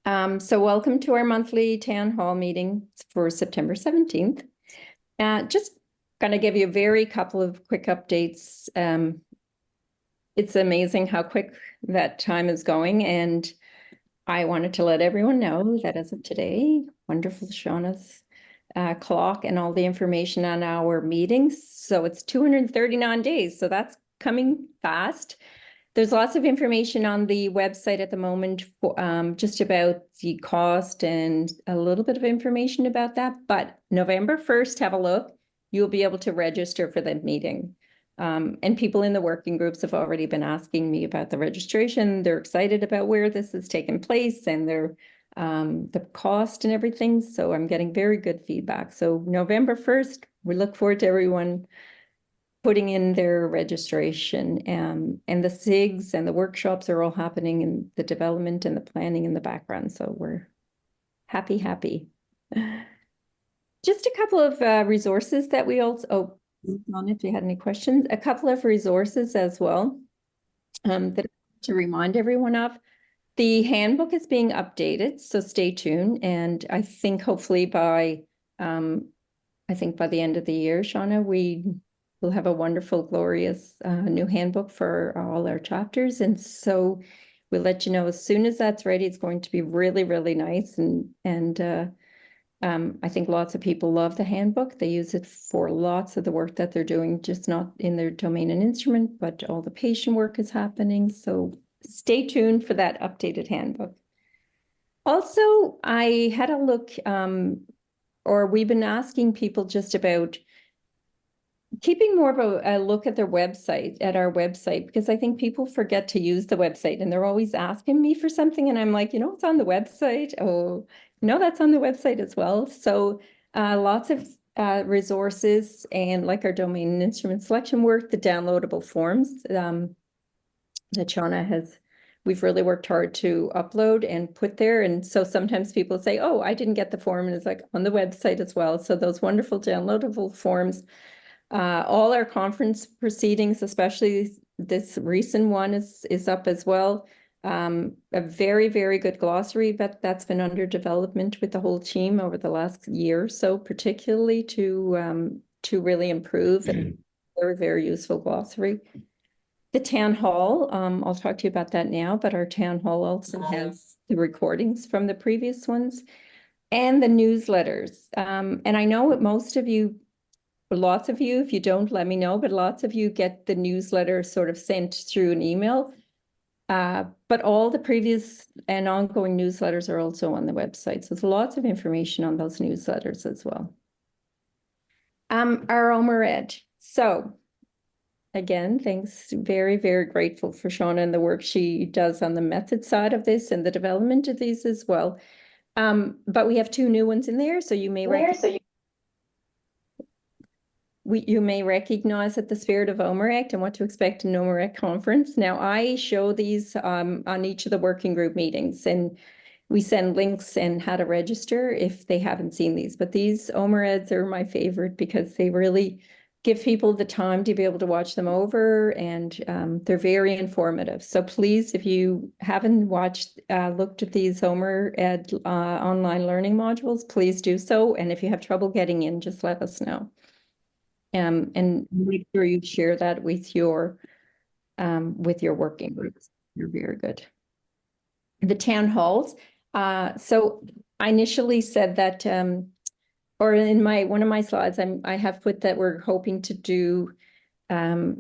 So welcome to our monthly town hall meeting for September 17th. Just going to give you a very couple of quick updates. It's amazing how quick that time is going, and I wanted to let everyone know that as of today, wonderful Shauna's clock and all the information on our meetings. So it's 239 days, so that's coming fast. There's lots of information on the website at the moment for just about the cost and a little bit of information about that. But November 1st, have a look. You'll be able to register for the meeting. And people in the working groups have already been asking me about the registration. They're excited about where this is taking place and the cost and everything. So I'm getting very good feedback. So November 1st, we look forward to everyone putting in their registration, and the SIGs and the workshops are all happening in the development and the planning in the background. So we're happy. Just a couple of resources that we also, if you had any questions, a couple of resources as well that to remind everyone of. The handbook is being updated, so stay tuned. And I think hopefully by the end of the year, Shauna, we'll have a wonderful, glorious new handbook for all our chapters. And so we'll let you know as soon as that's ready. It's going to be really, really nice. And I think lots of people love the handbook. They use it for lots of the work that they're doing, just not in their domain and instrument, but all the patient work is happening. So stay tuned for that updated handbook. Also, I had a look, or we've been asking people just about keeping more of a look at their website, at our website, because I think people forget to use the website and they're always asking me for something. And I'm like, it's on the website. Oh, no, that's on the website as well. So lots of resources, and like our domain and instrument selection work, the downloadable forms that Shauna we've really worked hard to upload and put there. And so sometimes people say, oh, I didn't get the form, and it's like on the website as well. So those wonderful downloadable forms. All our conference proceedings, especially this recent one, is up as well. A very, very good glossary, but that's been under development with the whole team over the last year or so, particularly to really improve, and very, very useful glossary. The town hall, I'll talk to you about that now, but our town hall also has the recordings from the previous ones and the newsletters. And I know what most of you, lots of you, if you don't, let me know, but lots of you get the newsletter sort of sent through an email. But all the previous and ongoing newsletters are also on the website. So there's lots of information on those newsletters as well. Our OMERED. So again, thanks, very, very grateful for Shauna and the work she does on the method side of this and the development of these as well. But we have two new ones in there, so you may you may recognize that the spirit of OMERECT and what to expect in an OMERECT conference. Now, I show these on each of the working group meetings, and we send links and how to register if they haven't seen these. But these OMEREDs are my favorite because they really give people the time to be able to watch them over, and they're very informative. So please, if you haven't looked at these OMERED online learning modules, please do so. And if you have trouble getting in, just let us know. And make sure you share that with your working groups. You're very good. The town halls. So I initially said that, or in one of my slides, I have put that we're hoping to do the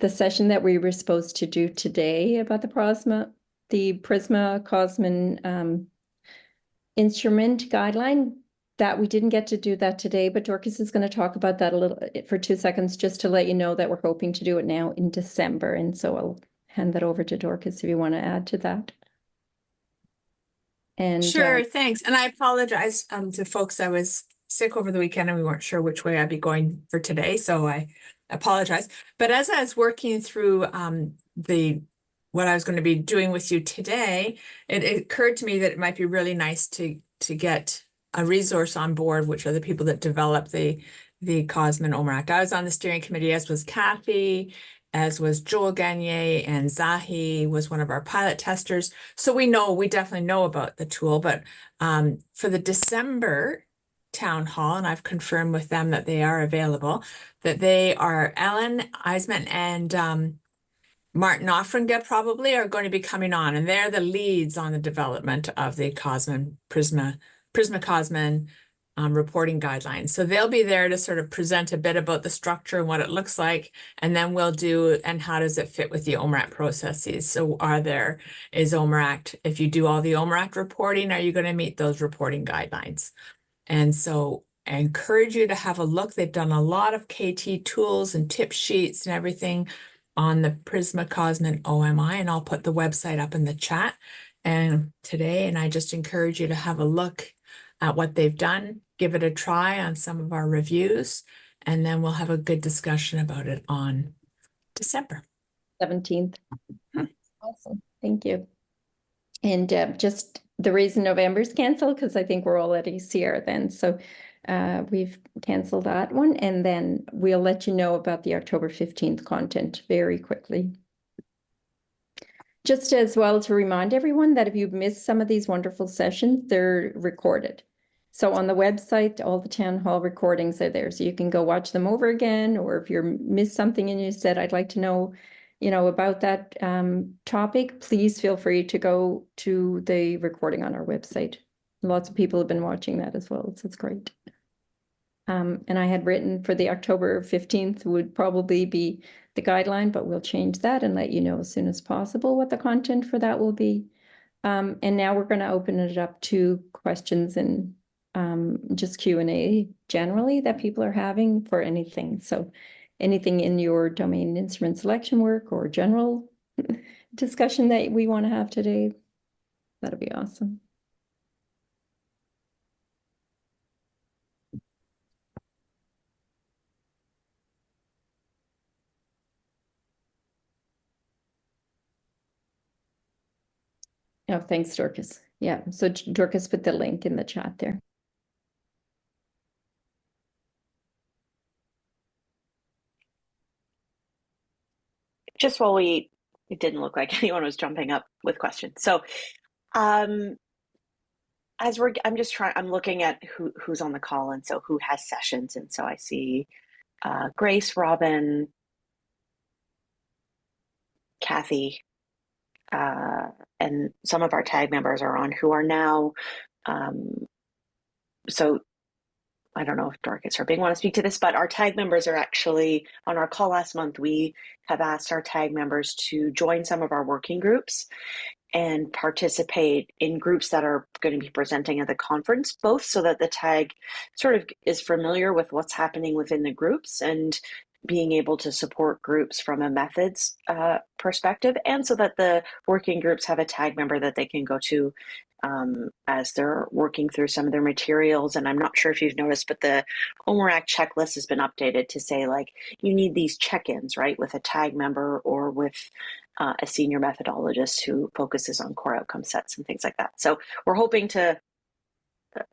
session that we were supposed to do today about the Prisma Cosmin instrument guideline. That we didn't get to do that today, but Dorcas is going to talk about that a little for 2 seconds, just to let you know that we're hoping to do it now in December. And so I'll hand that over to Dorcas if you want to add to that. And sure, thanks. And I apologize to folks. I was sick over the weekend and we weren't sure which way I'd be going for today, so I apologize. But as I was working through what I was going to be doing with you today, it occurred to me that it might be really nice to get a resource on board, which are the people that develop the Cosmin OMERECT. I was on the steering committee, as was Kathy, as was Joel Gagne, and Zahi was one of our pilot testers. So we definitely know about the tool, but for the December town hall, and I've confirmed with them that they are available, that they are Ellen Eisman and Martin Offringa probably are going to be coming on, and they're the leads on the development of the Prisma Cosman reporting guidelines. So they'll be there to sort of present a bit about the structure and what it looks like, and then we'll do, and how does it fit with the OMRACT processes? So is OMRACT, if you do all the OMRACT reporting, are you going to meet those reporting guidelines? And so I encourage you to have a look. They've done a lot of KT tools and tip sheets and everything on the Prisma Cosman OMI, and I'll put the website up in the chat and today. And I just encourage you to have a look at what they've done, give it a try on some of our reviews, and then we'll have a good discussion about it on December 17th. Awesome. Thank you. And just the reason November's canceled, because I think we're all at ECR then. So we've canceled that one. And then we'll let you know about the October 15th content very quickly. Just as well to remind everyone that if you've missed some of these wonderful sessions, they're recorded. So on the website, all the town hall recordings are there. So you can go watch them over again, or if you missed something and you said, I'd like to know, about that topic, please feel free to go to the recording on our website. Lots of people have been watching that as well, so it's great. And I had written for the October 15th would probably be the guideline, but we'll change that and let you know as soon as possible what the content for that will be. And now we're going to open it up to questions and just Q&A generally that people are having for anything. So anything in your domain instrument selection work or general discussion that we want to have today, that'll be awesome. Oh, thanks, Dorcas. Yeah, so Dorcas put the link in the chat there. Just while it didn't look like anyone was jumping up with questions. So I'm looking at who's on the call, and so who has sessions. And so I see Grace, Robin, Kathy, and some of our tag members are on who are now. So I don't know if Dorcas or Bing want to speak to this, but our tag members are actually on our call last month. We have asked our tag members to join some of our working groups and participate in groups that are going to be presenting at the conference, both so that the tag sort of is familiar with what's happening within the groups and being able to support groups from a methods perspective, and so that the working groups have a tag member that they can go to as they're working through some of their materials. And I'm not sure if you've noticed, but the OMRACT checklist has been updated to say, like, you need these check-ins, right, with a tag member or with a senior methodologist who focuses on core outcome sets and things like that. So we're hoping to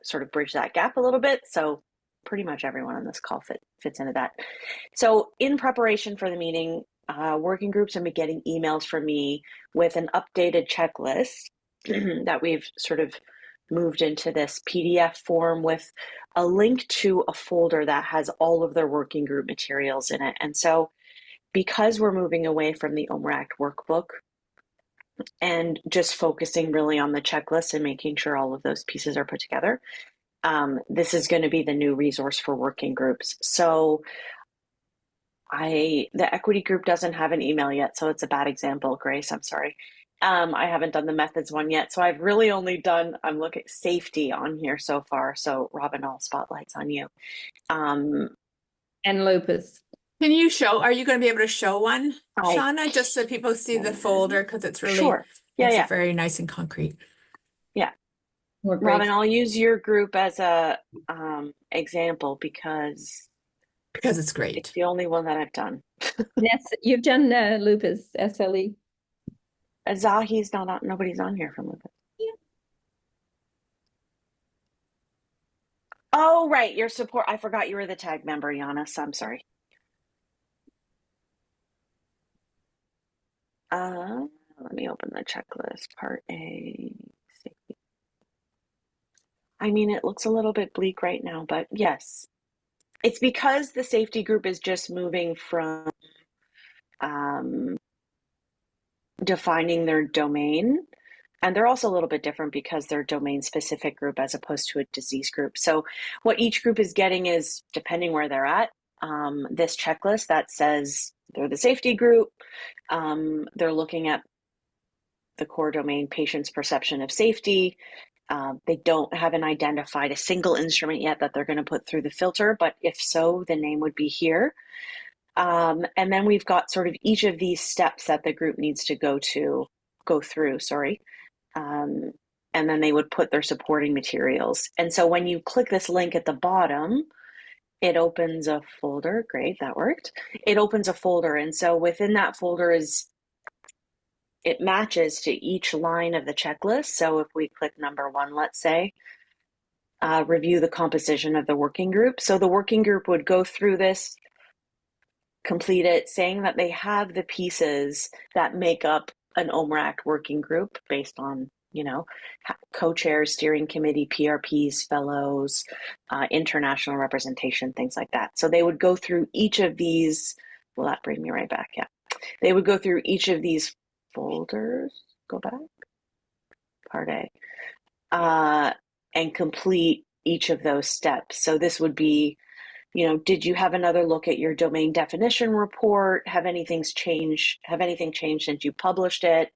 sort of bridge that gap a little bit. So pretty much everyone on this call fits into that. So in preparation for the meeting, working groups have been getting emails from me with an updated checklist that we've sort of moved into this PDF form with a link to a folder that has all of their working group materials in it. And so because we're moving away from the OMRACT workbook and just focusing really on the checklist and making sure all of those pieces are put together, this is going to be the new resource for working groups. So the equity group doesn't have an email yet, so it's a bad example, Grace, I'm sorry. I haven't done the methods one yet, so I've really only done, I'm looking at safety on here so far. So Robin, all spotlights on you. And lupus. Are you going to be able to show one, Shauna, just so people see the folder, because it's really, sure. Yeah. Very nice and concrete. Yeah. Robin, I'll use your group as a example because it's great. It's the only one that I've done. Yes, you've done lupus, SLE. Zahi's nobody's on here from lupus. Yeah. Oh, right, your support. I forgot you were the tag member, Giannis. I'm sorry. open the checklist. Part A. Safety. I mean, it looks a little bit bleak right now, but yes. It's because the safety group is just moving from defining their domain. And they're also a little bit different because they're domain specific group as opposed to a disease group. So what each group is getting is, depending where they're at, this checklist that says they're the safety group. They're looking at the core domain, patient's perception of safety. They haven't identified a single instrument yet that they're going to put through the filter, but if so, the name would be here. And then we've got sort of each of these steps that the group needs to go through. And then they would put their supporting materials. And so when you click this link at the bottom, it opens a folder. Great, that worked. It opens a folder. And so within that folder it matches to each line of the checklist. So if we click number 1, let's say, review the composition of the working group. So the working group would go through this, complete it, saying that they have the pieces that make up an OMRAC working group based on, co-chairs, steering committee, PRPs, fellows, international representation, things like that. So they would go through each of these. Will that bring me right back? Yeah. They would go through each of these folders, go back, part A, and complete each of those steps. So this would be, did you have another look at your domain definition report? Have anything changed since you published it?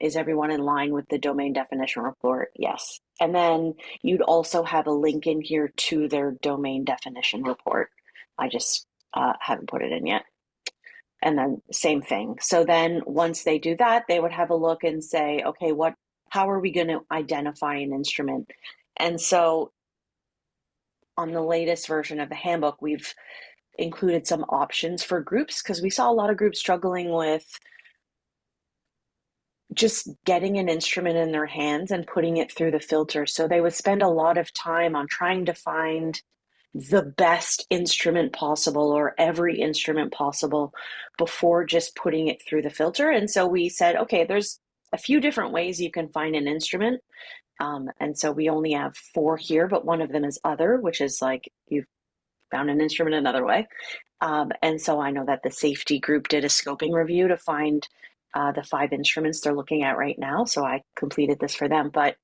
Is everyone in line with the domain definition report? Yes. And then you'd also have a link in here to their domain definition report. I just haven't put it in yet. And then same thing. So then once they do that, they would have a look and say, okay, how are we going to identify an instrument? And so on the latest version of the handbook, we've included some options for groups because we saw a lot of groups struggling with just getting an instrument in their hands and putting it through the filter. So they would spend a lot of time on trying to find the best instrument possible or every instrument possible before just putting it through the filter. And so we said, okay, there's a few different ways you can find an instrument. And so we only have 4 here, but one of them is other, which is like you've found an instrument another way. And so I know that the safety group did a scoping review to find the 5 instruments they're looking at right now. So I completed this for them, but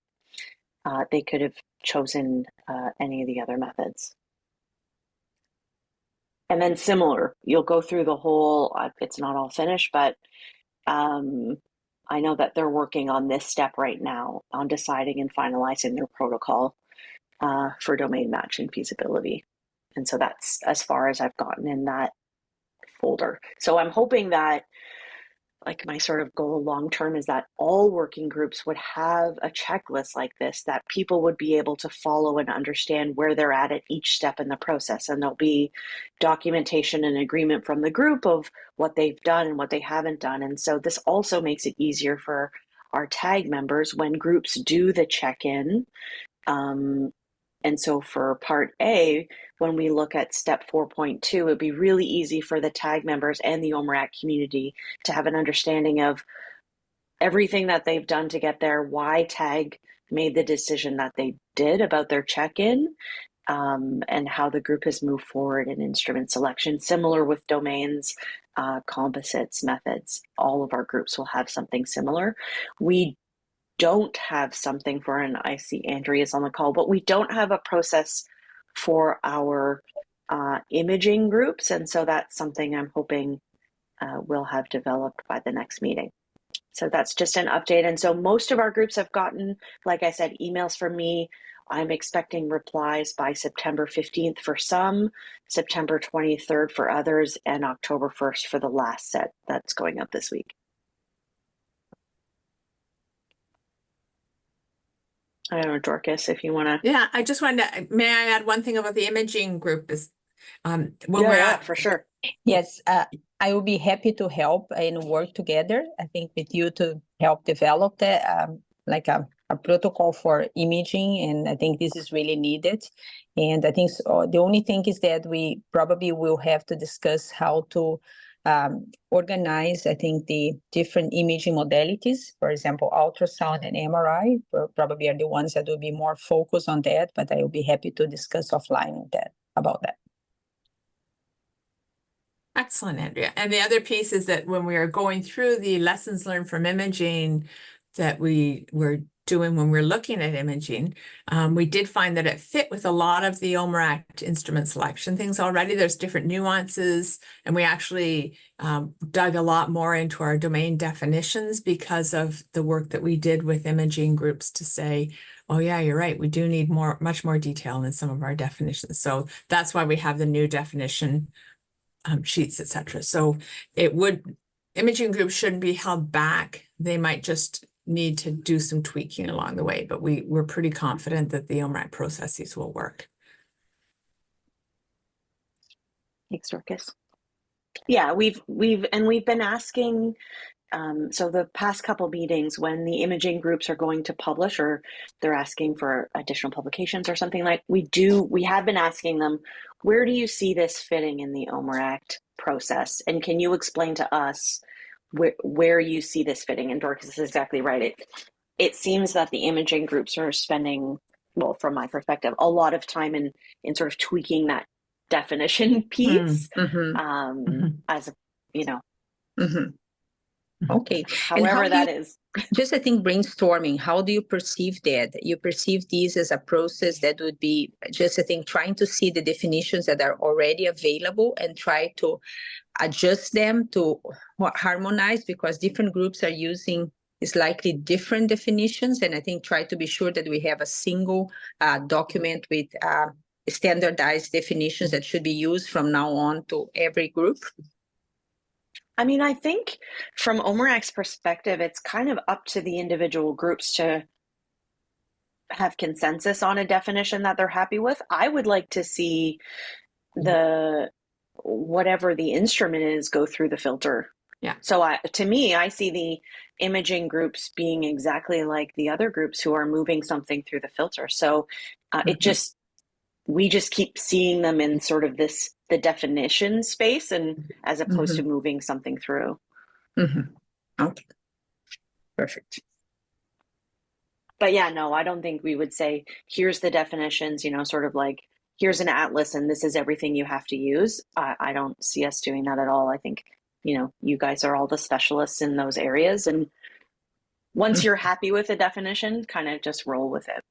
they could have chosen any of the other methods. And then similar, you'll go through the whole, it's not all finished, but I know that they're working on this step right now on deciding and finalizing their protocol for domain match and feasibility. And so that's as far as I've gotten in that folder. So I'm hoping that, like, my sort of goal long term is that all working groups would have a checklist like this that people would be able to follow and understand where they're at each step in the process. And there'll be documentation and agreement from the group of what they've done and what they haven't done. And so this also makes it easier for our tag members when groups do the check-in. And so for part A, when we look at step 4.2, it'd be really easy for the tag members and the OMRAC community to have an understanding of everything that they've done to get there, why tag made the decision that they did about their check-in, and how the group has moved forward in instrument selection. Similar with domains, composites, methods, all of our groups will have something similar. We don't have something for, and I see Andrea's on the call, but we don't have a process for our imaging groups. And so that's something I'm hoping we'll have developed by the next meeting. So that's just an update. And so most of our groups have gotten, like I said, emails from me. I'm expecting replies by September 15th for some, September 23rd for others, and October 1st for the last set that's going up this week. I don't know, Dorcas, if you want to. Yeah, I just wanted to, may I add one thing about the imaging group is when we're at, for sure. Yes, I will be happy to help and work together, I think, with you to help develop that, like a protocol for imaging. And I think this is really needed. And I think the only thing is that we probably will have to discuss how to organize, I think, the different imaging modalities. For example, ultrasound and MRI probably are the ones that will be more focused on that, but I will be happy to discuss offline with that about that. Excellent, Andrea. And the other piece is that when we are going through the lessons learned from imaging that we were doing when we're looking at imaging, we did find that it fit with a lot of the OMERACT instrument selection things already. There's different nuances, and we actually dug a lot more into our domain definitions because of the work that we did with imaging groups to say, oh yeah, you're right, we do need much more detail in some of our definitions. So that's why we have the new definition sheets, etc. So imaging groups shouldn't be held back. They might just need to do some tweaking along the way, but we're pretty confident that the OMRAC processes will work. Thanks, Dorcas. Yeah, we've been asking. So the past couple meetings, when the imaging groups are going to publish or they're asking for additional publications or something, like we have been asking them, where do you see this fitting in the OMERACT process? And can you explain to us where you see this fitting? And Dorcas is exactly right. It seems that the imaging groups are spending, well, from my perspective, a lot of time in sort of tweaking that definition piece, as a, you know. Okay. However that is. Just, I think, brainstorming, how do you perceive that? You perceive this as a process that would be just, I think, trying to see the definitions that are already available and try to adjust them to harmonize, because different groups are using slightly different definitions. And I think try to be sure that we have a single document with standardized definitions that should be used from now on to every group. I mean, I think from OMERACT's perspective, it's kind of up to the individual groups to have consensus on a definition that they're happy with. I would like to see whatever the instrument is go through the filter. Yeah. So to me, I see the imaging groups being exactly like the other groups who are moving something through the filter. So we just keep seeing them in sort of the definition space, and as opposed to moving something through. Okay, perfect. But yeah, no, I don't think we would say, here's the definitions, sort of like, here's an atlas and this is everything you have to use. I don't see us doing that at all. I think, you guys are all the specialists in those areas. And once you're happy with the definition, kind of just roll with it.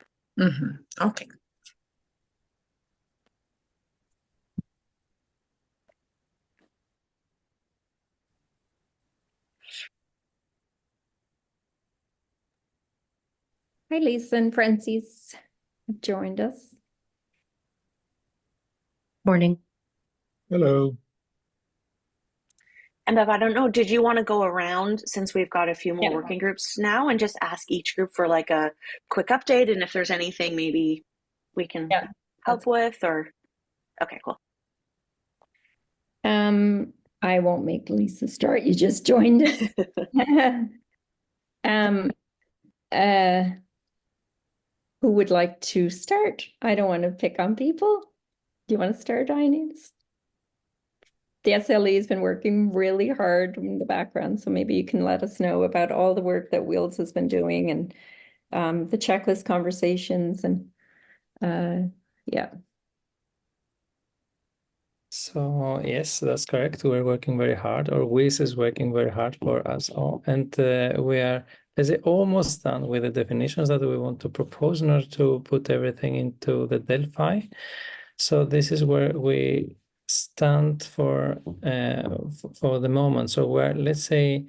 Okay. Hi, Lisa and Francis have joined us. Morning. Hello. And Bev, I don't know, did you want to go around, since we've got a few more Yeah. working groups now, and just ask each group for like a quick update, and if there's anything maybe we can help with, or okay, cool. I won't make Lisa start. You just joined us. Who would like to start? I don't want to pick on people. Do you want to start, Inez? The SLE has been working really hard in the background, so maybe you can let us know about all the work that Wheels has been doing, and the checklist conversations, and yeah. So yes, that's correct. We're working very hard, or WIS is working very hard for us all, and we are almost done with the definitions that we want to propose in order to put everything into the Delphi. So this is where we stand for the moment. So we're, let's say,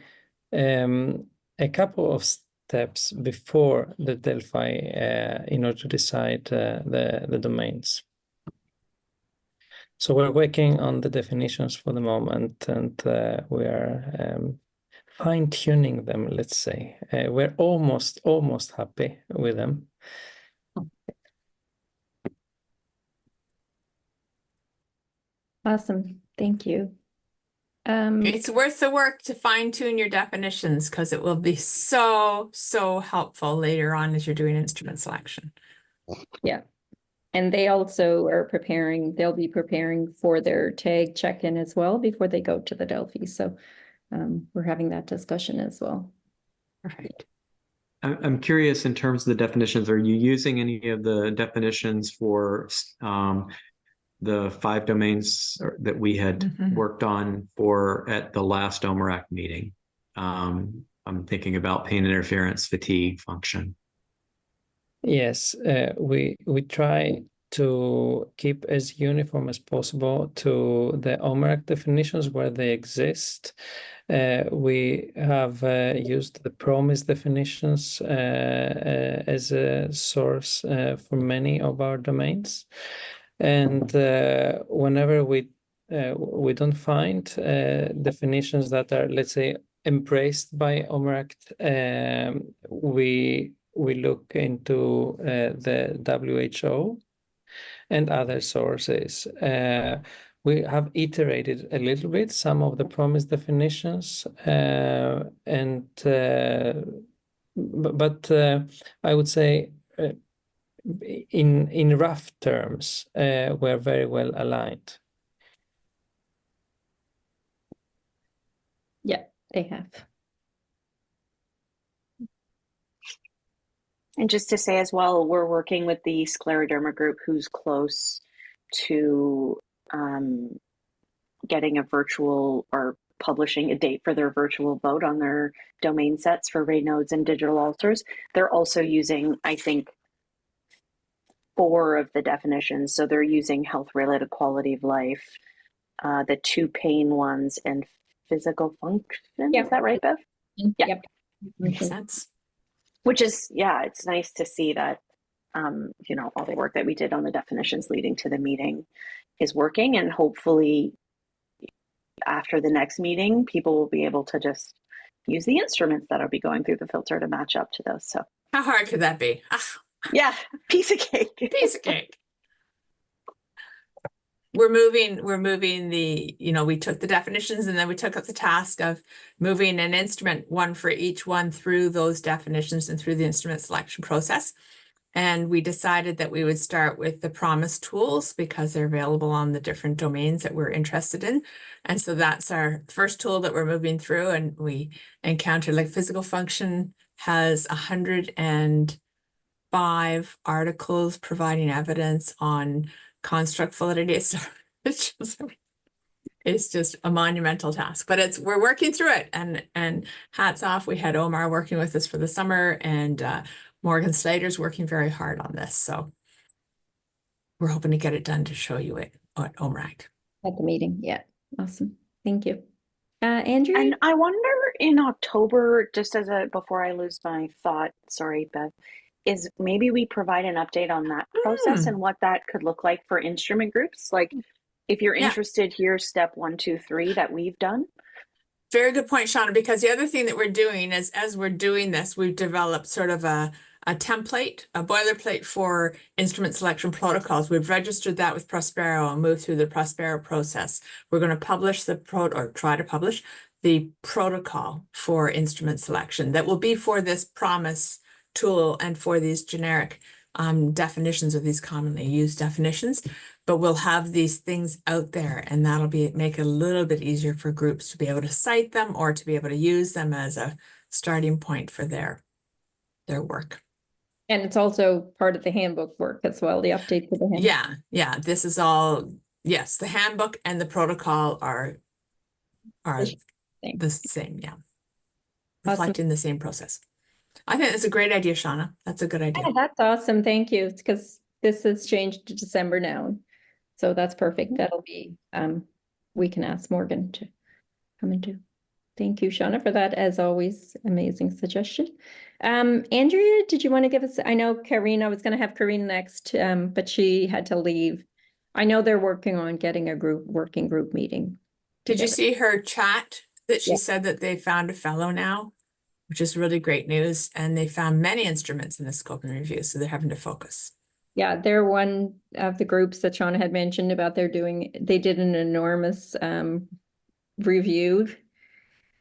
a couple of steps before the Delphi in order to decide the domains. So we're working on the definitions for the moment, and we are fine-tuning them, let's say. We're almost happy with them. Awesome. Thank you. It's worth the work to fine-tune your definitions, because it will be so helpful later on as you're doing instrument selection. Yeah. And they also are preparing, they'll be preparing for their tag check-in as well before they go to the Delphi. So we're having that discussion as well. Perfect. I'm curious in terms of the definitions, are you using any of the definitions for the 5 domains that we had Mhm. worked on for at the last OMERAC meeting? I'm thinking about pain interference, fatigue, function. Yes, we try to keep as uniform as possible to the OMERAC definitions where they exist. We have used the PROMIS definitions as a source for many of our domains. And whenever we don't find definitions that are, let's say, embraced by OMERAC, we look into the WHO and other sources. We have iterated a little bit some of the PROMIS definitions, but I would say in rough terms, we're very well aligned. Yeah, they have. And just to say as well, we're working with the scleroderma group who's close to getting a virtual or publishing a date for their virtual vote on their domain sets for Raynaud's and digital ulcers. They're also using, I think, 4 of the definitions. So they're using health-related quality of life, the 2 pain ones, and physical function. Yep. Is that right, Bev? Yeah. Yep. Makes sense. Which is, yeah, it's nice to see that, you know, all the work that we did on the definitions leading to the meeting is working. And hopefully after the next meeting, people will be able to just use the instruments that'll be going through the filter to match up to those. So How hard could that be? yeah, piece of cake. Piece of cake. We're moving the, you know, we took the definitions and then we took up the task of moving an instrument, one for each one, through those definitions and through the instrument selection process. And we decided that we would start with the PROMIS tools because they're available on the different domains that we're interested in. And so that's our first tool that we're moving through. And we encountered, like, physical function has 105 articles providing evidence on construct validity. It's just a monumental task, but we're working through it, and hats off. We had Omar working with us for the summer, and Morgan Slater's working very hard on this. So we're hoping to get it done to show you it at OMERAC. At the meeting. Yeah. Awesome. Thank you. Andrew? And I wonder in October, just as before I lose my thought, sorry, Bev, is maybe we provide an update on that process and what that could look like for instrument groups. Like, if you're interested, here's step 1, 2, 3 that we've done. Very good point, Shauna, because the other thing that we're doing is, as we're doing this, we've developed sort of a template, a boilerplate for instrument selection protocols. We've registered that with Prospero and moved through the Prospero process. We're going to publish try to publish the protocol for instrument selection that will be for this PROMIS tool and for these generic definitions of these commonly used definitions. But we'll have these things out there, and that'll make it a little bit easier for groups to be able to cite them or to be able to use them as a starting point for their work. And it's also part of the handbook work as well, the update to the handbook. Yeah. This is all, yes, the handbook and the protocol are the same, yeah. Reflecting the same process. I think that's a great idea, Shauna. That's a good idea. Yeah, that's awesome. Thank you. Because this has changed to December now. So that's perfect. That'll be, we can ask Morgan to come and do. Thank you, Shauna, for that. As always, amazing suggestion. Andrea, did you want to give us, I know Karina, I was going to have Karina next, but she had to leave. I know they're working on getting a working group meeting. Did you see her chat that she Yeah. said that they found a fellow now, which is really great news. And they found many instruments in the scope and review, so they're having to focus. Yeah, they're one of the groups that Shauna had mentioned about they did an enormous review.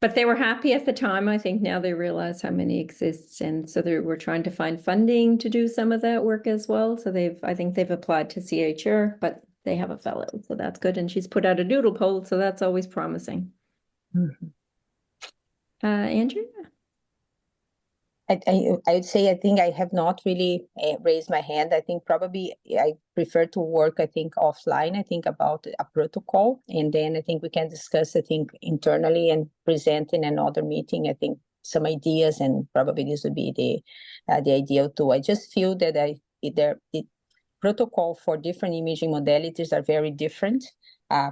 But they were happy at the time. I think now they realize how many exist. And so we're trying to find funding to do some of that work as well. So I think they've applied to CHR, but they have a fellow. So that's good. And she's put out a doodle poll. So that's always promising. Andrew? I would say I think I have not really raised my hand. I think probably I prefer to work, I think, offline, I think, about a protocol. And then I think we can discuss, I think, internally and present in another meeting, I think, some ideas, and probably this would be the ideal too. I just feel that the protocol for different imaging modalities are very different.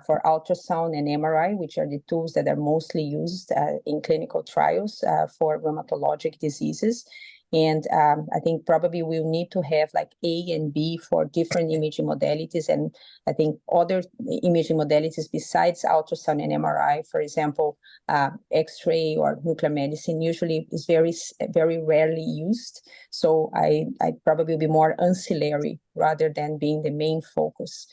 For ultrasound and MRI, which are the tools that are mostly used in clinical trials for rheumatologic diseases. And I think probably we'll need to have like A and B for different imaging modalities. And I think other imaging modalities besides ultrasound and MRI, for example, X-ray or nuclear medicine usually is very, very rarely used. So I probably will be more ancillary rather than being the main focus.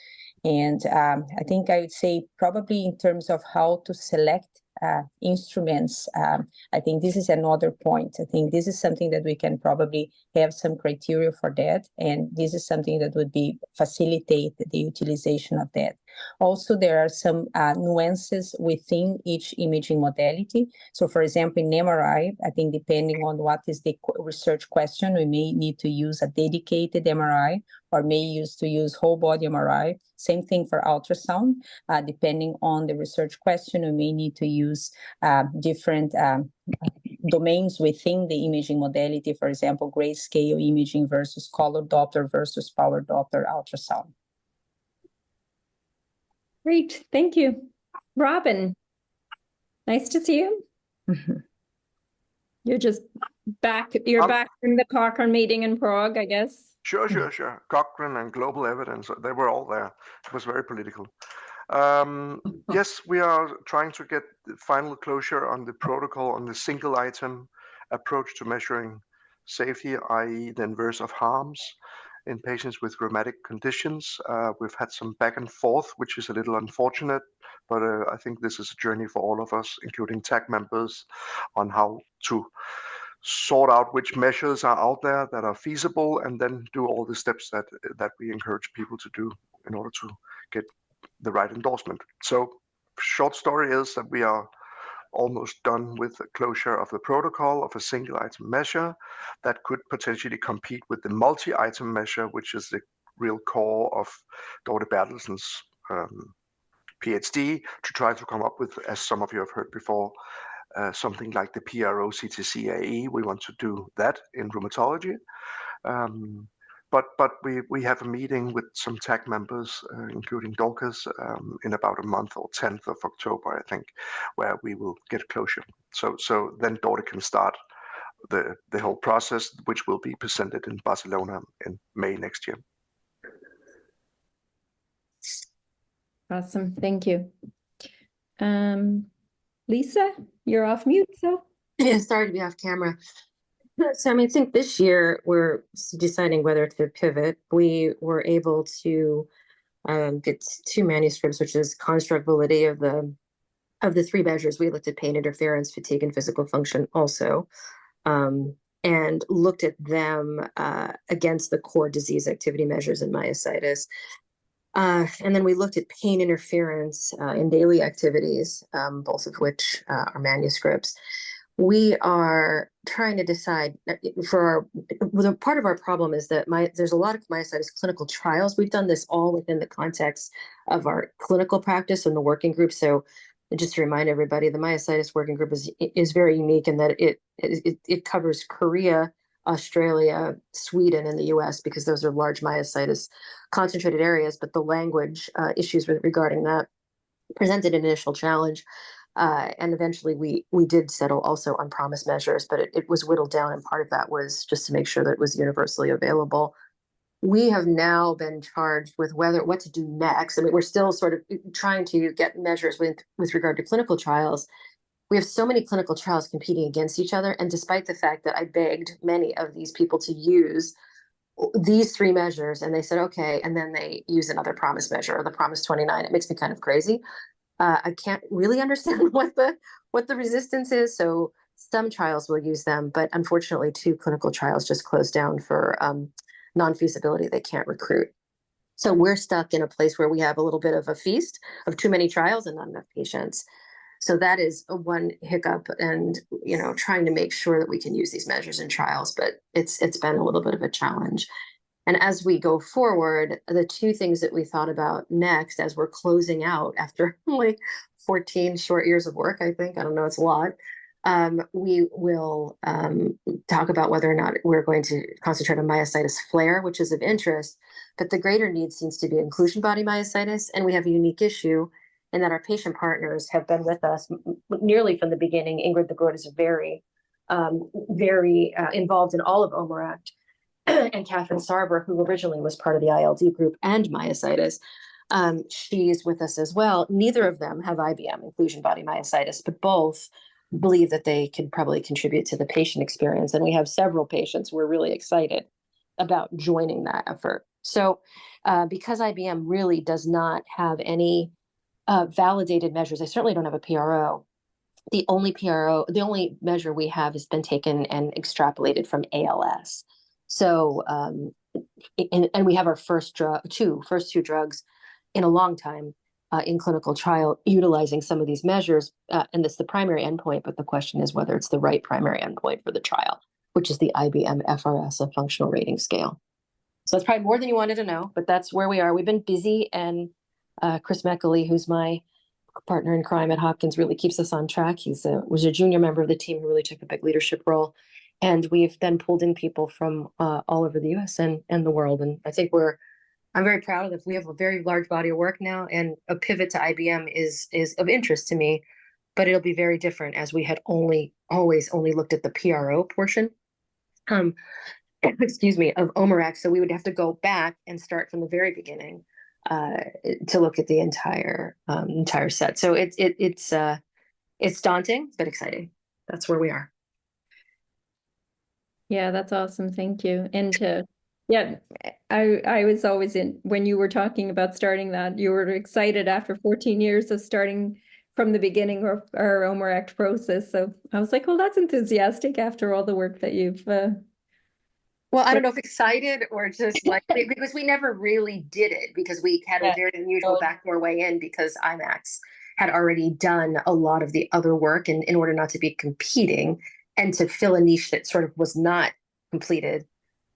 And I think I would say probably in terms of how to select instruments, I think this is another point. I think this is something that we can probably have some criteria for that. And this is something that would be facilitate the utilization of that. Also, there are some nuances within each imaging modality. So for example, in MRI, I think depending on what is the research question, we may need to use a dedicated MRI or may use whole body MRI. Same thing for ultrasound. Depending on the research question, we may need to use different domains within the imaging modality. For example, grayscale imaging versus color Doppler versus power Doppler ultrasound. Great, thank you. Robin, nice to see you. You're just back, back from the Cochrane meeting in Prague, I guess. Sure. Cochrane and Global Evidence, they were all there. It was very political. Yes, we are trying to get the final closure on the protocol on the single item approach to measuring safety, i.e. the inverse of harms in patients with rheumatic conditions. We've had some back and forth, which is a little unfortunate, but I think this is a journey for all of us, including TAG members, on how to sort out which measures are out there that are feasible, and then do all the steps that we encourage people to do in order to get the right endorsement. So short story is that we are almost done with the closure of the protocol of a single item measure that could potentially compete with the multi-item measure, which is the real core of Dorte Bertelssen's PhD, to try to come up with, as some of you have heard before, something like the PRO CTC-AE. We want to do that in rheumatology. But we have a meeting with some TAG members, including Dorcas, in about a month, or 10th of October, I think, where we will get closure. So then Dorte can start the whole process, which will be presented in Barcelona in May next year. Awesome, thank you. Lisa, you're off mute, so. Yeah, sorry to be off camera. So, I mean, I think this year we're deciding whether to pivot. We were able to get 2 manuscripts, which is construct validity of the 3 measures. We looked at pain interference, fatigue, and physical function also, and looked at them against the core disease activity measures in myositis. And then we looked at pain interference in daily activities, both of which are manuscripts. We are trying to decide part of our problem is that there's a lot of myositis clinical trials. We've done this all within the context of our clinical practice and the working group. So just to remind everybody, the myositis working group is very unique in that it covers Korea, Australia, Sweden, and the US, because those are large myositis concentrated areas, but the language issues regarding that presented an initial challenge. And eventually we did settle also on promise measures, but it was whittled down, and part of that was just to make sure that it was universally available. We have now been charged with what to do next. I mean, we're still sort of trying to get measures with regard to clinical trials. We have so many clinical trials competing against each other, and despite the fact that I begged many of these people to use these 3 measures, and they said, okay, and then they use another promise measure, or the promise 29, it makes me kind of crazy. I can't really understand what the resistance is. So some trials will use them, but unfortunately, 2 clinical trials just closed down for non-feasibility. They can't recruit. So we're stuck in a place where we have a little bit of a feast of too many trials and not enough patients. So that is one hiccup, and trying to make sure that we can use these measures in trials, but it's been a little bit of a challenge. And as we go forward, the 2 things that we thought about next, as we're closing out after like 14 short years of work, I don't know, it's a lot. We will talk about whether or not we're going to concentrate on myositis flare, which is of interest, but the greater need seems to be inclusion body myositis, and we have a unique issue in that our patient partners have been with us nearly from the beginning. Ingrid de Groot is very involved in all of OMERACT, and Catherine Sarber, who originally was part of the ILD group and myositis, she's with us as well. Neither of them have IBM, inclusion body myositis, but both believe that they can probably contribute to the patient experience. And we have several patients who are really excited about joining that effort. So because IBM really does not have any validated measures, I certainly don't have a PRO. The only measure we have has been taken and extrapolated from ALS. So, and we have our first 2 drugs in a long time in clinical trial utilizing some of these measures, and that's the primary endpoint. But the question is whether it's the right primary endpoint for the trial, which is the IBM FRS, a functional rating scale. So it's probably more than you wanted to know, but that's where we are. We've been busy, and Chris Meckley, who's my partner in crime at Hopkins, really keeps us on track. Was a junior member of the team who really took a big leadership role. And we've then pulled in people from all over the US and the world. And I think I'm very proud of it. We have a very large body of work now, and a pivot to IBM is of interest to me, but it'll be very different, as we had always only looked at the PRO portion, excuse me, of OMERACT. So we would have to go back and start from the very beginning to look at the entire set. So it's daunting, but exciting. That's where we are. Yeah, that's awesome. Thank you. And yeah, I was always when you were talking about starting that, you were excited after 14 years of starting from the beginning of our OMERACT process. So I was like, well, that's enthusiastic after all the work that you've well, I don't know if excited or just like, because we never really did it, because we had a very unusual backdoor way in, because IMAX had already done a lot of the other work, and in order not to be competing and to fill a niche that sort of was not completed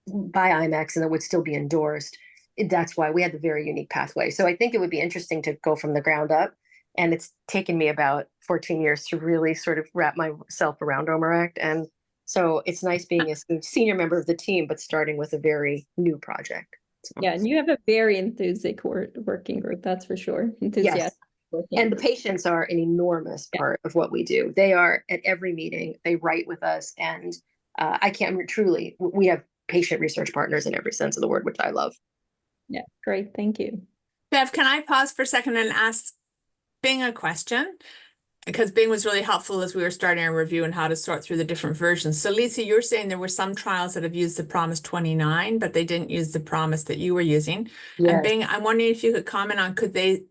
by IMAX and that would still be endorsed. That's why we had the very unique pathway. So I think it would be interesting to go from the ground up. And it's taken me about 14 years to really sort of wrap myself around OMERACT. And so it's nice being a senior member of the team, but starting with a very new project. So. Yeah, and you have a very enthusiastic working group, that's for sure. Enthusiastic. Yes. And the patients are an enormous part of what we do. They are at every meeting, they write with us, and we have patient research partners in every sense of the word, which I love. Yeah, great, thank you. Bev, can I pause for a second and ask Bing a question? Because Bing was really helpful as we were starting our review and how to sort through the different versions. So Lisa, you're saying there were some trials that have used the PROMIS 29, but they didn't use the PROMIS that you were using. Yes. And Bing, I'm wondering if you could comment on, could they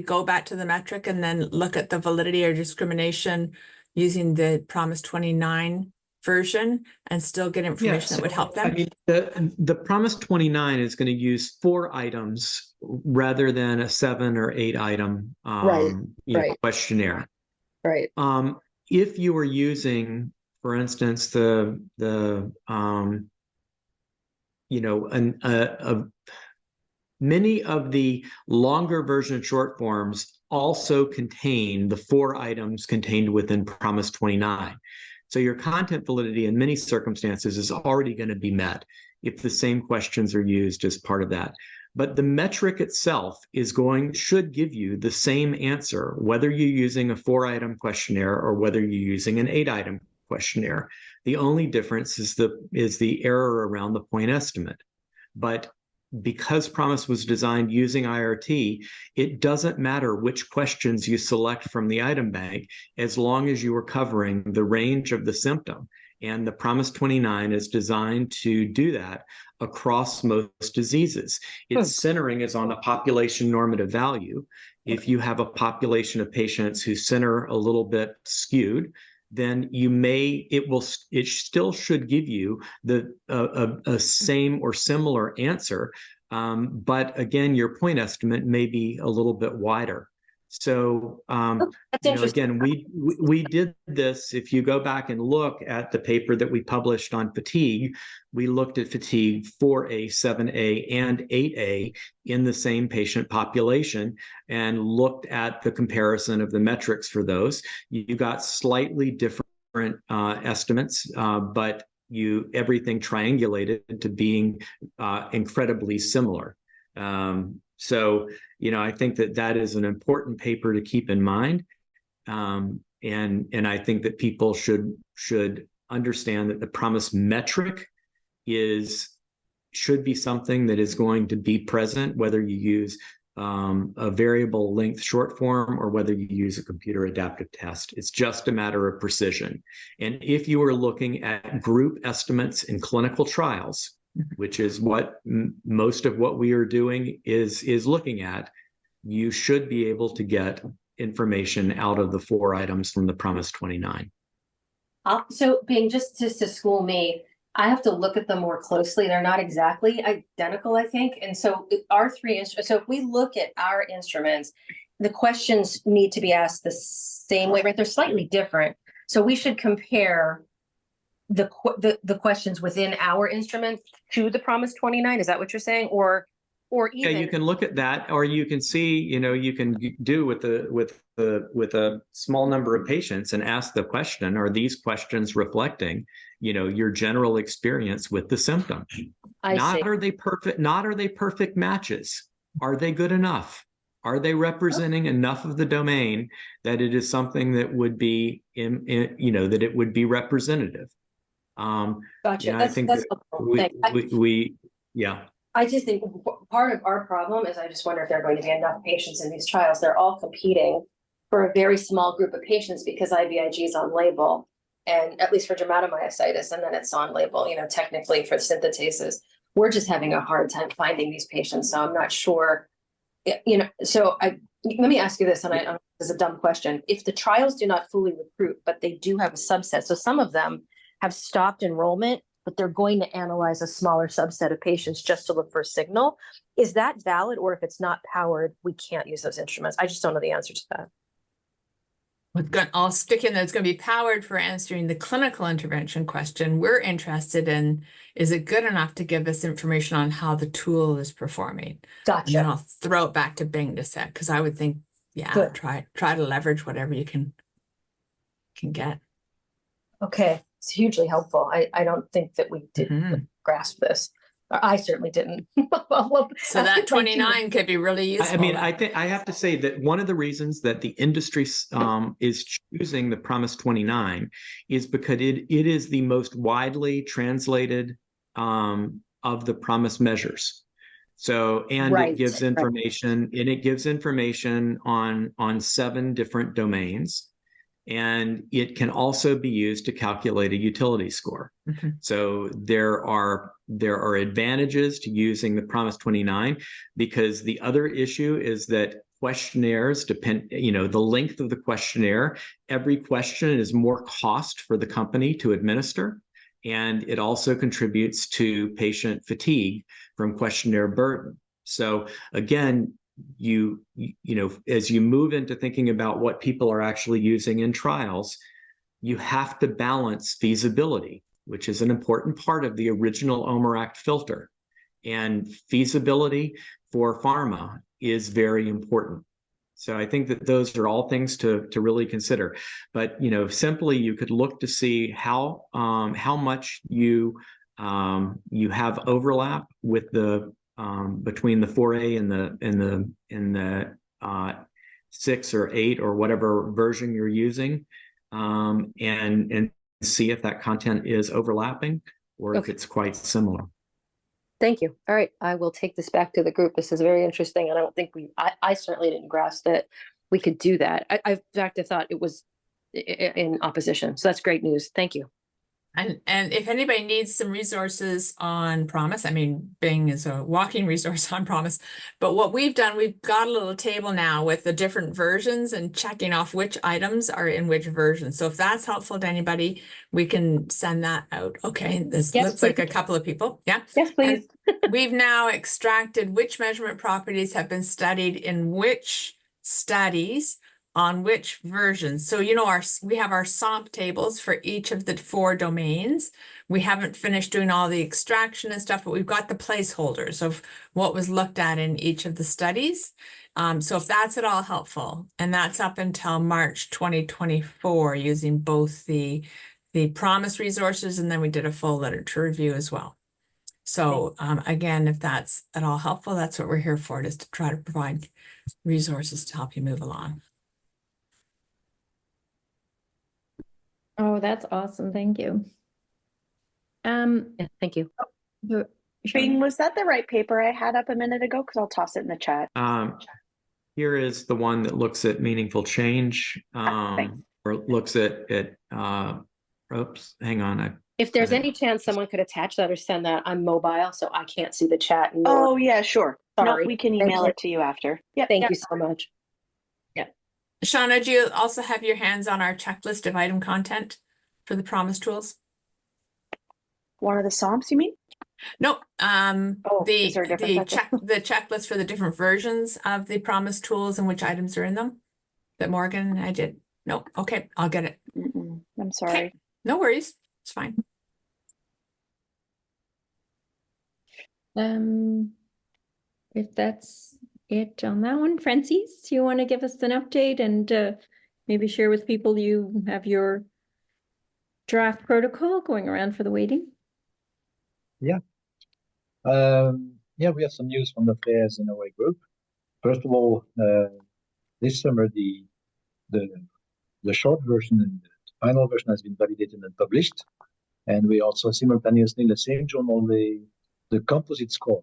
go back to the metric and then look at the validity or discrimination using the PROMIS 29 version and still get information that would help them? I mean, the PROMIS 29 is going to use 4 items rather than a 7 or 8 item questionnaire. Right. If you were using, for instance, many of the longer version short forms also contain the 4 items contained within PROMIS 29. So your content validity in many circumstances is already going to be met if the same questions are used as part of that. But the metric itself should give you the same answer, whether you're using a 4-item questionnaire or whether you're using an 8-item questionnaire. The only difference is the error around the point estimate. But because PROMIS was designed using IRT, it doesn't matter which questions you select from the item bank, as long as you are covering the range of the symptom. And the Promise 29 is designed to do that across most diseases. Its centering is on a population normative value. If you have a population of patients whose center a little bit skewed, then it still should give you a same or similar answer. But again, your point estimate may be a little bit wider. So, again, we did this. If you go back and look at the paper that we published on fatigue, we looked at fatigue 4A, 7A, and 8A in the same patient population and looked at the comparison of the metrics for those. You got slightly different estimates, but everything triangulated to being incredibly similar. So, I think that is an important paper to keep in mind. And I think that people should understand that the Promise metric should be something that is going to be present, whether you use a variable length short form or whether you use a computer adaptive test. It's just a matter of precision. And if you are looking at group estimates in clinical trials, which is what most of what we are doing is looking at, you should be able to get information out of the 4 items from the Promise 29. So being just to school me, I have to look at them more closely. They're not exactly identical, I think. And so our 3 instruments, so if we look at our instruments, the questions need to be asked the same way, right? They're slightly different. So we should compare the questions within our instrument to the Promise 29. Is that what you're saying? Or even, yeah, you can look at that, or you can see, you can do with a small number of patients and ask the question, are these questions reflecting, your general experience with the symptom? Are they perfect matches? Are they good enough? Are they representing enough of the domain that it is something that would be that it would be representative? Gotcha. I think that's yeah. I just think part of our problem is I just wonder if there are going to be enough patients in these trials. They're all competing for a very small group of patients because IVIG is on label, and at least for dermatomyositis, and then it's on label, technically for synthetases. We're just having a hard time finding these patients. So I'm not sure, so let me ask you this, and this is a dumb question. If the trials do not fully recruit, but they do have a subset, so some of them have stopped enrollment, but they're going to analyze a smaller subset of patients just to look for a signal. Is that valid? Or if it's not powered, we can't use those instruments? I just don't know the answer to that. I'll stick in that it's going to be powered for answering the clinical intervention question. We're interested in, is it good enough to give us information on how the tool is performing? Gotcha. And then I'll throw it back to Bing to set, because I would think, Good. try to leverage whatever you can get. Okay. It's hugely helpful. I don't think that we did grasp this. Or I certainly didn't. So that 29 could be really useful. I mean, I think I have to say that one of the reasons that the industry is choosing the Promise 29 is because it is the most widely translated of the Promise measures. So, and it gives information, and it gives information on 7 different domains. And it can also be used to calculate a utility score. So there are advantages to using the Promise 29, because the other issue is that questionnaires depend, the length of the questionnaire. Every question is more cost for the company to administer. And it also contributes to patient fatigue from questionnaire burden. So again, as you move into thinking about what people are actually using in trials, you have to balance feasibility, which is an important part of the original OMER filter. And feasibility for pharma is very important. So I think that those are all things to really consider. But simply you could look to see how much you have overlap with the between the 4A and the 6 or 8 or whatever version you're using, and see if that content is overlapping or if it's quite similar. Thank you. All right, I will take this back to the group. This is very interesting, and I don't think I certainly didn't grasp that we could do that. In fact, I thought it was in opposition. So that's great news. Thank you. And if anybody needs some resources on Promise, I mean, Bing is a walking resource on Promise, but what we've done, we've got a little table now with the different versions and checking off which items are in which version. So if that's helpful to anybody, we can send that out. Okay, this Yes, looks like a please. couple of people. Yeah. Yes, please. And we've now extracted which measurement properties have been studied in which studies on which versions. So, you know, we have our SOMP tables for each of the 4 domains. We haven't finished doing all the extraction and stuff, but we've got the placeholders of what was looked at in each of the studies. So if that's at all helpful, and that's up until March 2024 using both the Promise resources, and then we did a full literature review as well. So again, if that's at all helpful, that's what we're here for, is to try to provide resources to help you move along. Oh, that's awesome. Thank you. Yeah, thank you. Bing, was that the right paper I had up a minute ago? Because I'll toss it in the chat. Here is the one that looks at meaningful change, Thanks. or looks at oops, hang on. If there's any chance someone could attach that or send that, I'm mobile, so I can't see the chat. Oh, yeah, sure. No, Sorry. we can Thank email you. it to you after. Yep. Thank you so much. Shauna, do you also have your hands on our checklist of item content for the Promise tools? One of the SOMs, you mean? No, is there a different the checklist for the different versions of the Promise tools and which items are in them that Morgan and I did. No, okay, I'll get it. I'm sorry. Okay, no worries, it's fine. If that's it on that one, Francis, do you want to give us an update and maybe share with people you have your draft protocol going around for the waiting? Yeah. Yeah, we have some news from the Fairs in OA group. First of all, this summer the short version and the final version has been validated and published, and we also simultaneously in the same journal the composite score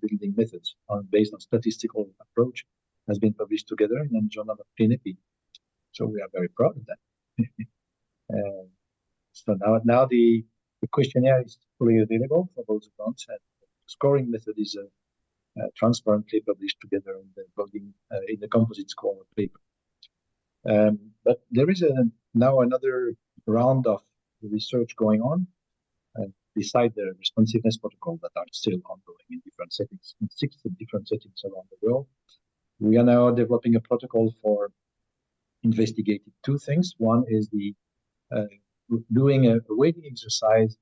building methods based on statistical approach has been published together in the Journal of Clinical. So we are very proud of that. So now the questionnaire is fully available for those who don't. And the scoring method is transparently published together in the building in the composite score paper. But there is now another round of research going on beside the responsiveness protocol that are still ongoing in different settings, in 6 different settings around the world. We are now developing a protocol for investigating 2 things. One is the doing a weighting exercise,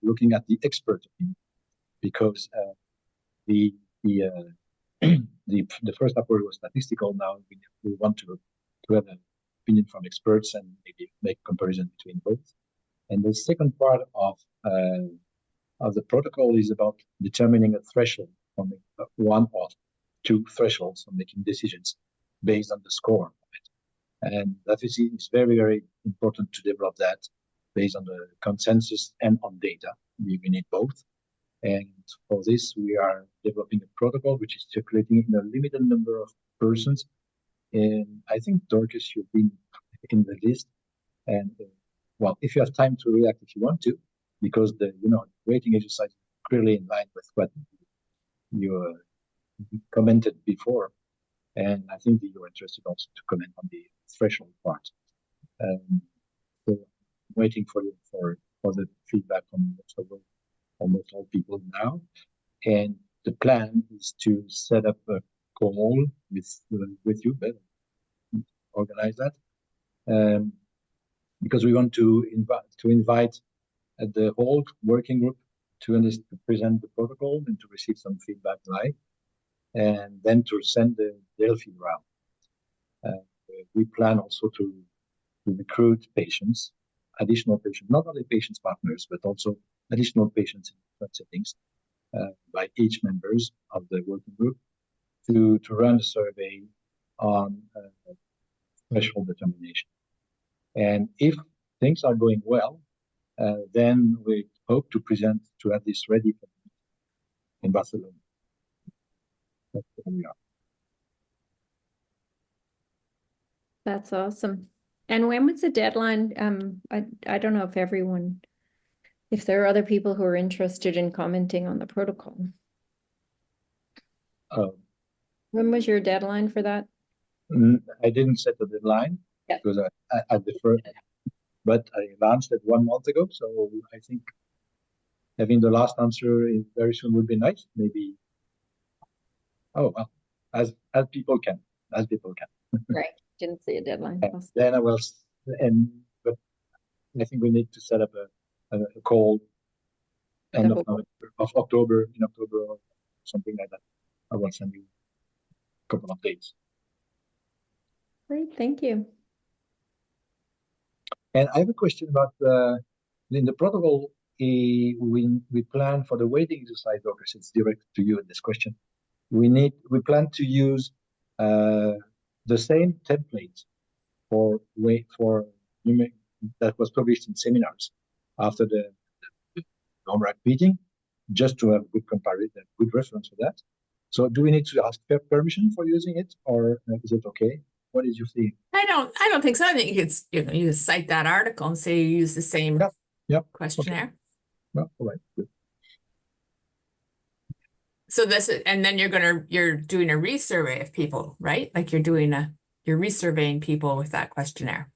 looking at the expert opinion, because the first approach was statistical. Now we want to have an opinion from experts and maybe make comparison between both. And the second part of the protocol is about determining a threshold from 1 or 2 thresholds for making decisions based on the score of it. And that is very, very important to develop that based on the consensus and on data. We need both. And for this, we are developing a protocol which is circulating in a limited number of persons. And I think, Dorcas, you've been in the list. And well, if you have time to react if you want to, because the rating exercise is clearly in line with what you commented before. And I think that you're interested also to comment on the threshold part. So waiting for the feedback from almost all people now. And the plan is to set up a call with you, Ben, organize that. Because we want to invite the whole working group to present the protocol and to receive some feedback live, and then to send the Delphi round. We plan also to recruit patients, additional patients, not only patients partners, but also additional patients in different settings by each members of the working group to run a survey on threshold determination. And if things are going well, then we hope to have this ready in Barcelona. That's where we are. That's awesome. And when was the deadline? I don't know if there are other people who are interested in commenting on the protocol. When was your deadline for that? I didn't set the deadline Yeah. because I deferred, but I launched it 1 month ago. So I think having the last answer very soon would be nice. Maybe. Oh well, as people can, Right. Didn't see a deadline. And then I will, but I think we need to set up a call end of October, in October or something like that. I will send you a couple of dates. Great, thank you. And I have a question about in the protocol. We plan for the weighting exercise, because it's directed to you in this question. We plan to use the same template for that was published in seminars after the NORMRAC meeting, just to have good comparison, good reference for that. So do we need to ask permission for using it, or is it okay? What is your feeling? I don't think so. I think it's, you just cite that article and say you use the same questionnaire. Okay. Well, all right, good. So and then you're doing a resurvey of people, right? Like you're resurveying people with that questionnaire.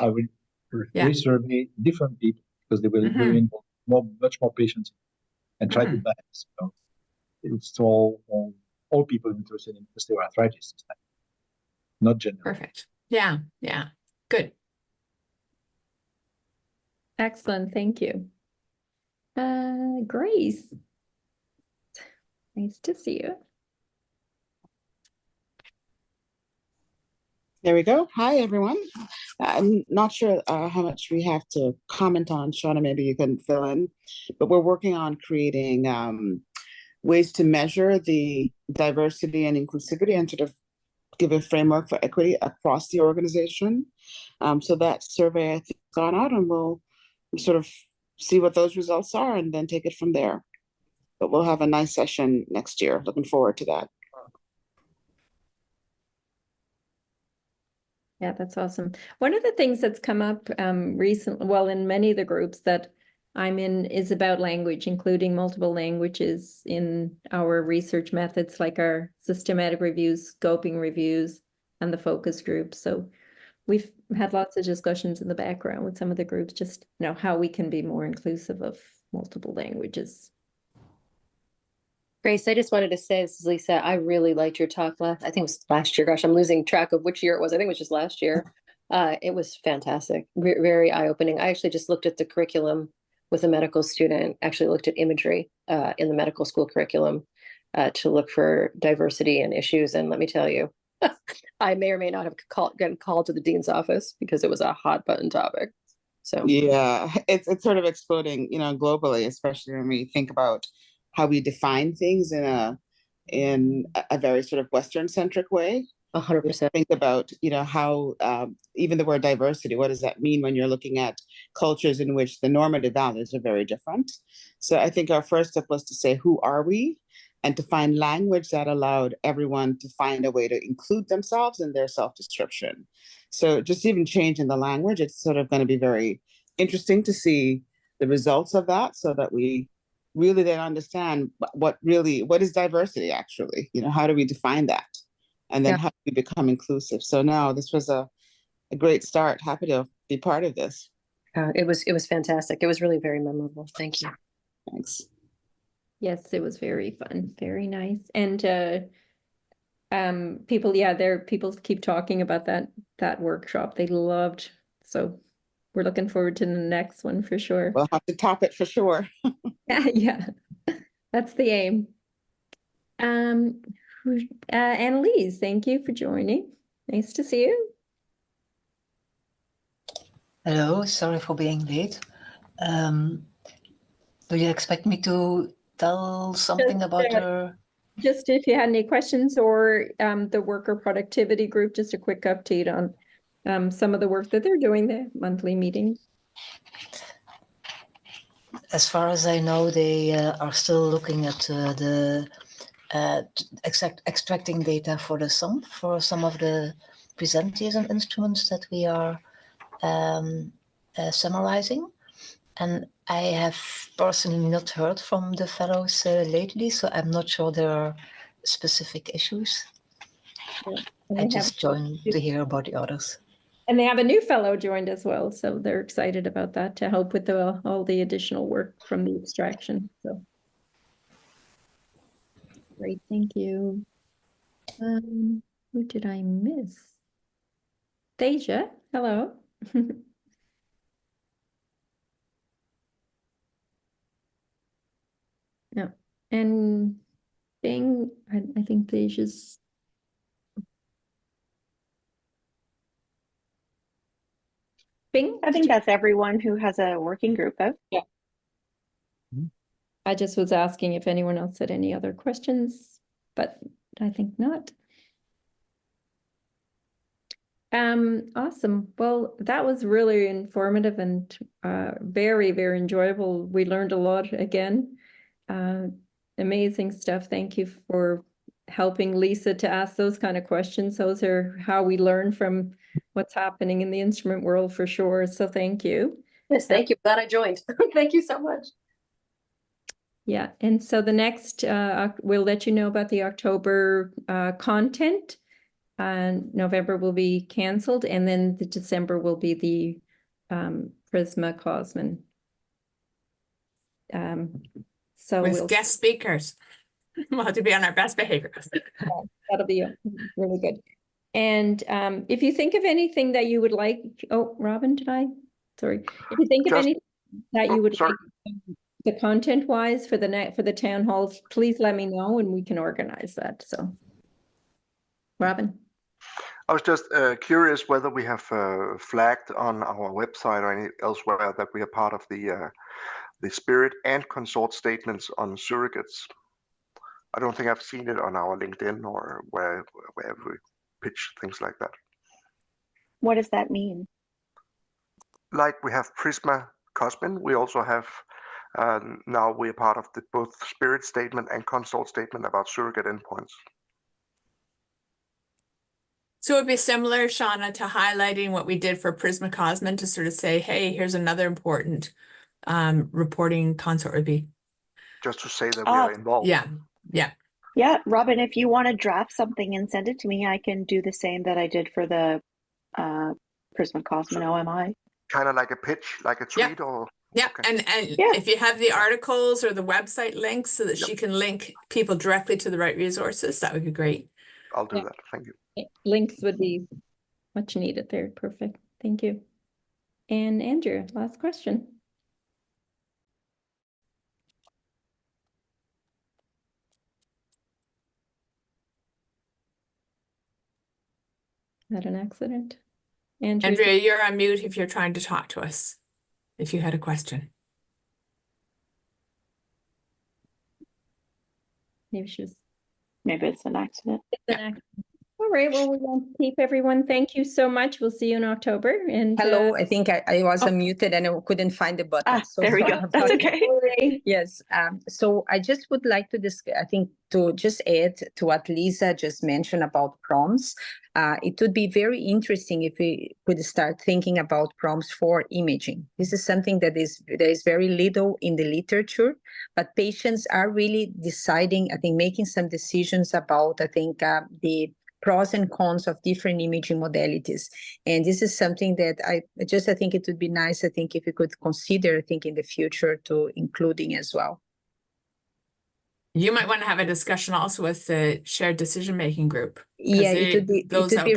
I will resurvey different people because they will bring much more patients and try to balance. So it's all people interested in osteoarthritis this time, not general. Perfect. Yeah. Good. Excellent, thank you. Grace. Nice to see you. There we go. Hi, everyone. I'm not sure how much we have to comment on, Shauna, maybe you can fill in, but we're working on creating ways to measure the diversity and inclusivity and sort of give a framework for equity across the organization. So that survey, I think, has gone out, and we'll sort of see what those results are and then take it from there. But we'll have a nice session next year. Looking forward to that. Yeah, that's awesome. One of the things that's come up recently, well, in many of the groups that I'm in, is about language, including multiple languages in our research methods, like our systematic reviews, scoping reviews, and the focus groups. So we've had lots of discussions in the background with some of the groups, just how we can be more inclusive of multiple languages. Grace, I just wanted to say, this is Lisa, I really liked your talk I think it was last year. Gosh, I'm losing track of which year it was. I think it was just last year. It was fantastic, very eye-opening. I actually just looked at the curriculum with a medical student, actually looked at imagery in the medical school curriculum to look for diversity and issues. And let me tell you, I may or may not have gotten called to the dean's office because it was a hot button topic. So yeah, it's sort of exploding, globally, especially when we think about how we define things in a very sort of Western centric way. 100%. Think about, how even the word diversity, what does that mean when you're looking at cultures in which the normative values are very different? So I think our first step was to say, who are we? And to find language that allowed everyone to find a way to include themselves in their self-description. So just even changing the language, it's sort of going to be very interesting to see the results of that, so that we really then understand what is diversity actually, how do we define that? And then how do we become inclusive? So now this was a great start. Happy to be part of this. It was fantastic. It was really very memorable. Thank you. Thanks. Yes, it was very fun, very nice. And people keep talking about that workshop. They loved. So we're looking forward to the next one for sure. We'll have to top it for sure. Yeah, that's the aim. Annalise, thank you for joining. Nice to see you. Hello, sorry for being late. Do you expect me to tell something about your... Just if you had any questions, or the worker productivity group, just a quick update on some of the work that they're doing, the monthly meetings. As far as I know, they are still looking at extracting data for some of the presentiers and instruments that we are summarizing. And I have personally not heard from the fellows lately, so I'm not sure there are specific issues. I just joined to hear about the others. And they have a new fellow joined as well, so they're excited about that to help with all the additional work from the extraction. So great, thank you. Who did I miss? Deja, hello. No, and Bing, I think Deja's. Bing? I think that's everyone who has a working group out. Yeah. I just was asking if anyone else had any other questions, but I think not. Awesome. Well, that was really informative and very, very enjoyable. We learned a lot again. Amazing stuff. Thank you for helping Lisa to ask those kind of questions. Those are how we learn from what's happening in the instrument world for sure. So thank you. Yes, thank you. Glad I joined. Thank you so much. Yeah, and so the next, we'll let you know about the October content. November will be canceled, and then the December will be the Prisma Cosman. So with guest speakers. We'll have to be on our best behaviors. That'll be really good. And if you think of anything that you would like, oh, Robin, sorry. If you think of anything that you would like, the content wise for the town halls, please let me know and we can organize that. So, Robin. I was just curious whether we have flagged on our website or any elsewhere that we are part of the spirit and consort statements on surrogates. I don't think I've seen it on our LinkedIn or wherever we pitch things like that. What does that mean? Like we have Prisma Cosmin, we also have now we're part of the both spirit statement and consort statement about surrogate endpoints. So it would be similar, Shauna, to highlighting what we did for Prisma Cosmin to sort of say, hey, here's another important reporting consort would be. Just to say that we are involved. Yeah, yeah. Yeah, Robin, if you want to draft something and send it to me, I can do the same that I did for the Prisma Cosmin OMI. Kind of like a pitch, like a tweet or... Yeah, okay. and if you have the articles or the website links so that she can link people directly to the right resources, that would be great. I'll do that. Thank you. Links would be much needed there. Perfect. Thank you. And Andrew, last question. Had an accident. Andrea, you're on mute if you're trying to talk to us, if you had a question. Maybe it's an accident. All right, well, we won't keep everyone. Thank you so much. We'll see you in October. And hello, I think I was unmuted and I couldn't find the button. So there we go. That's okay. Yes. So I just would like to I think to just add to what Lisa just mentioned about prompts. It would be very interesting if we could start thinking about prompts for imaging. This is something that there is very little in the literature, but patients are really deciding, I think, making some decisions about, I think, the pros and cons of different imaging modalities. And this is something that I think it would be nice, I think, if we could consider, I think, in the future to including as well. You might want to have a discussion also with the shared decision-making group. Yeah, it would be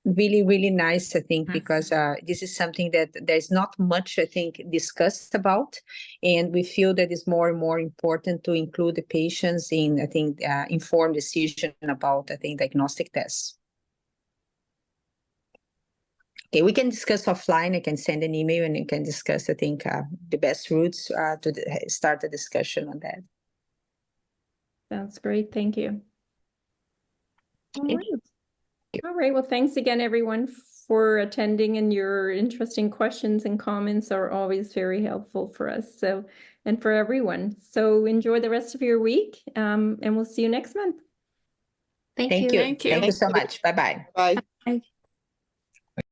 really, really nice, I think, because this is something that there's not much, I think, discussed about. And we feel that it's more and more important to include the patients in, I think, informed decision about, I think, diagnostic tests. Okay, we can discuss offline. I can send an email and you can discuss, I think, the best routes to start a discussion on that. Sounds great. Thank you. All right. Well, thanks again, everyone, for attending, and your interesting questions and comments are always very helpful for us. So, and for everyone. So enjoy the rest of your week, and we'll see you next month. Thank you. Thank you so much. Bye-bye. Bye. Bye.